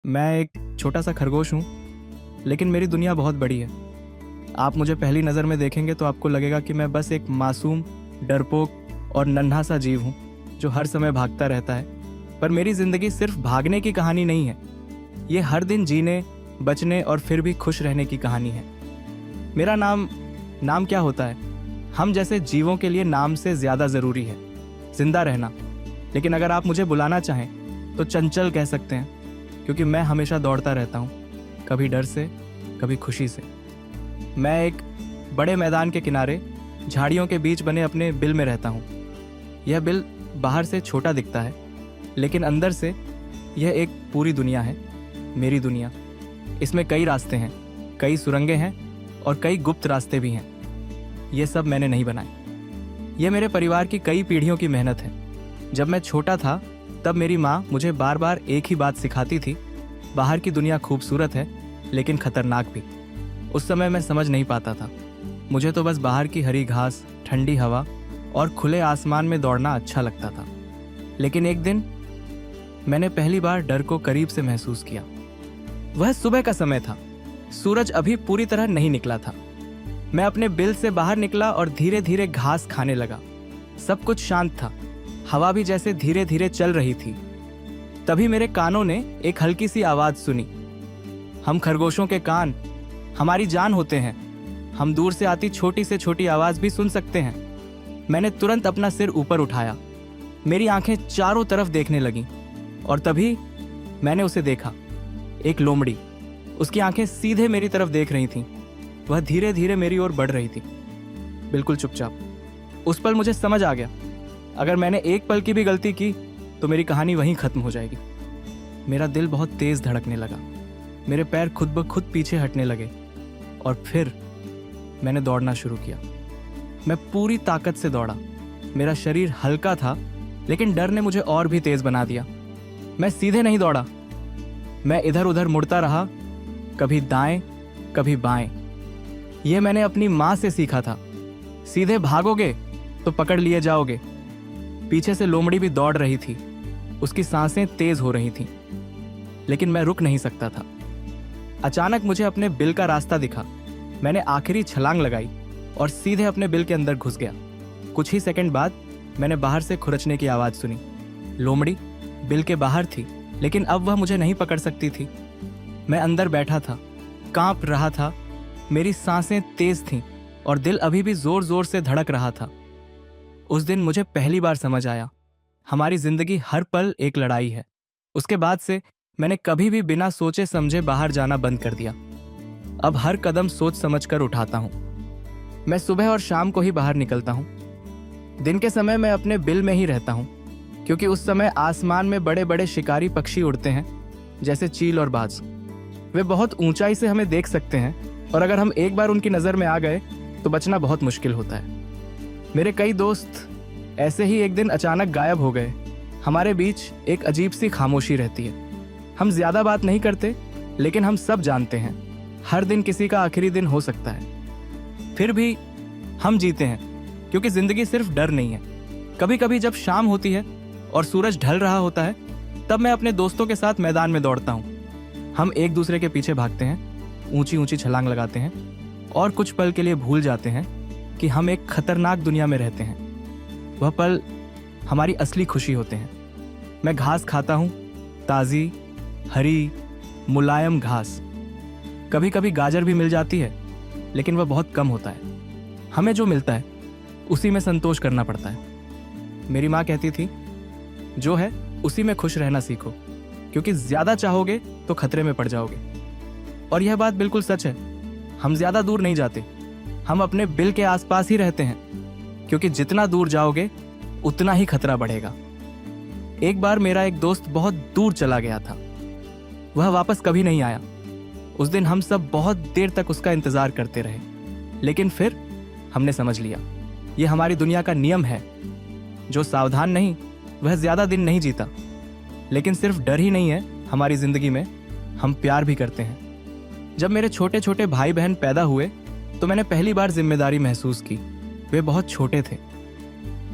मैं एक छोटा सा खरगोश हूँ, लेकिन मेरी दुनिया बहुत बड़ी है। आप मुझे पहली नज़र में देखेंगे तो आपको लगेगा कि मैं बस एक मासूम, डरपोक और नन्हा सा जीव हूँ जो हर समय भागता रहता है। पर मेरी ज़िंदगी सिर्फ भागने की कहानी नहीं है। ये हर दिन जीने, बचने और फिर भी खुश रहने की कहानी है। मेरा नाम क्या होता है? हम जैसे जीवों के लिए नाम से ज़्यादा ज़रूरी है जिंदा रहना। लेकिन अगर आप मुझे बुलाना चाहें तो चंचल कह सकते हैं, क्योंकि मैं हमेशा दौड़ता रहता हूँ, कभी डर से, कभी खुशी से। मैं एक बड़े मैदान के किनारे झाड़ियों के बीच बने अपने बिल में रहता हूँ। यह बिल बाहर से छोटा दिखता है, लेकिन अंदर से यह एक पूरी दुनिया है, मेरी दुनिया। इसमें कई रास्ते हैं, कई सुरंगें हैं और कई गुप्त रास्ते भी हैं। ये सब मैंने नहीं बनाए, ये मेरे परिवार की कई पीढ़ियों की मेहनत है। जब मैं छोटा था तब मेरी माँ मुझे बार बार एक ही बात सिखाती थी, बाहर की दुनिया खूबसूरत है लेकिन खतरनाक भी। उस समय मैं समझ नहीं पाता था। मुझे तो बस बाहर की हरी घास, ठंडी हवा और खुले आसमान में दौड़ना अच्छा लगता था। लेकिन एक दिन मैंने पहली बार डर को करीब से महसूस किया। वह सुबह का समय था, सूरज अभी पूरी तरह नहीं निकला था। मैं अपने बिल से बाहर निकला और धीरे धीरे घास खाने लगा। सब कुछ शांत था, हवा भी जैसे धीरे धीरे चल रही थी। तभी मेरे कानों ने एक हल्की सी आवाज सुनी। हम खरगोशों के कान हमारी जान होते हैं, हम दूर से आती छोटी से छोटी आवाज भी सुन सकते हैं। मैंने तुरंत अपना सिर ऊपर उठाया, मेरी आंखें चारों तरफ देखने लगीं और तभी मैंने उसे देखा, एक लोमड़ी। उसकी आंखें सीधे मेरी तरफ देख रही थीं। वह धीरे धीरे मेरी ओर बढ़ रही थी, बिल्कुल चुपचाप। उस पल मुझे समझ आ गया, अगर मैंने एक पल की भी गलती की तो मेरी कहानी वहीं खत्म हो जाएगी। मेरा दिल बहुत तेज धड़कने लगा, मेरे पैर खुद ब खुद पीछे हटने लगे और फिर मैंने दौड़ना शुरू किया। मैं पूरी ताकत से दौड़ा। मेरा शरीर हल्का था, लेकिन डर ने मुझे और भी तेज बना दिया। मैं सीधे नहीं दौड़ा, मैं इधर उधर मुड़ता रहा, कभी दाएं कभी बाएं। यह मैंने अपनी माँ से सीखा था। सीधे भागोगे तो पकड़ लिए जाओगे। पीछे से लोमड़ी भी दौड़ रही थी, उसकी सांसें तेज हो रही थीं, लेकिन मैं रुक नहीं सकता था। अचानक मुझे अपने बिल का रास्ता दिखा। मैंने आखिरी छलांग लगाई और सीधे अपने बिल के अंदर घुस गया। कुछ ही सेकंड बाद मैंने बाहर से खुरचने की आवाज़ सुनी। लोमड़ी बिल के बाहर थी, लेकिन अब वह मुझे नहीं पकड़ सकती थी। मैं अंदर बैठा था, कांप रहा था, मेरी सांसें तेज थीं और दिल अभी भी जोर जोर से धड़क रहा था। उस दिन मुझे पहली बार समझ आया, हमारी जिंदगी हर पल एक लड़ाई है। उसके बाद से मैंने कभी भी बिना सोचे समझे बाहर जाना बंद कर दिया। अब हर कदम सोच समझ कर उठाता हूँ। मैं सुबह और शाम को ही बाहर निकलता हूँ। दिन के समय मैं अपने बिल में ही रहता हूँ, क्योंकि उस समय आसमान में बड़े बड़े शिकारी पक्षी उड़ते हैं, जैसे चील और बाज। वे बहुत ऊंचाई से हमें देख सकते हैं और अगर हम एक बार उनकी नज़र में आ गए तो बचना बहुत मुश्किल होता है। मेरे कई दोस्त ऐसे ही एक दिन अचानक गायब हो गए। हमारे बीच एक अजीब सी खामोशी रहती है। हम ज़्यादा बात नहीं करते, लेकिन हम सब जानते हैं हर दिन किसी का आखिरी दिन हो सकता है। फिर भी हम जीते हैं, क्योंकि ज़िंदगी सिर्फ डर नहीं है। कभी कभी जब शाम होती है और सूरज ढल रहा होता है, तब मैं अपने दोस्तों के साथ मैदान में दौड़ता हूँ। हम एक दूसरे के पीछे भागते हैं, ऊंची ऊंची छलांग लगाते हैं और कुछ पल के लिए भूल जाते हैं कि हम एक खतरनाक दुनिया में रहते हैं। वह पल हमारी असली खुशी होते हैं। मैं घास खाता हूँ, ताज़ी, हरी, मुलायम घास। कभी कभी गाजर भी मिल जाती है, लेकिन वह बहुत कम होता है। हमें जो मिलता है उसी में संतोष करना पड़ता है। मेरी माँ कहती थी, जो है उसी में खुश रहना सीखो, क्योंकि ज़्यादा चाहोगे तो खतरे में पड़ जाओगे। और यह बात बिल्कुल सच है। हम ज़्यादा दूर नहीं जाते, हम अपने बिल के आसपास ही रहते हैं, क्योंकि जितना दूर जाओगे उतना ही खतरा बढ़ेगा। एक बार मेरा एक दोस्त बहुत दूर चला गया था, वह वापस कभी नहीं आया। उस दिन हम सब बहुत देर तक उसका इंतजार करते रहे, लेकिन फिर हमने समझ लिया, यह हमारी दुनिया का नियम है। जो सावधान नहीं वह ज्यादा दिन नहीं जीता। लेकिन सिर्फ डर ही नहीं है हमारी जिंदगी में, हम प्यार भी करते हैं। जब मेरे छोटे छोटे भाई बहन पैदा हुए तो मैंने पहली बार जिम्मेदारी महसूस की। वे बहुत छोटे थे,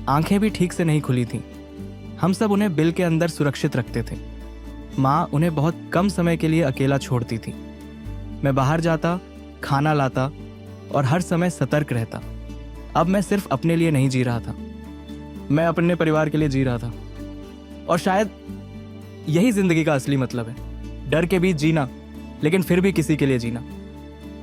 आंखें भी ठीक से नहीं खुली थीं। हम सब उन्हें बिल के अंदर सुरक्षित रखते थे। माँ उन्हें बहुत कम समय के लिए अकेला छोड़ती थी। मैं बाहर जाता, खाना लाता और हर समय सतर्क रहता। अब मैं सिर्फ अपने लिए नहीं जी रहा था, मैं अपने परिवार के लिए जी रहा था। और शायद यही जिंदगी का असली मतलब है, डर के बीच जीना, लेकिन फिर भी किसी के लिए जीना।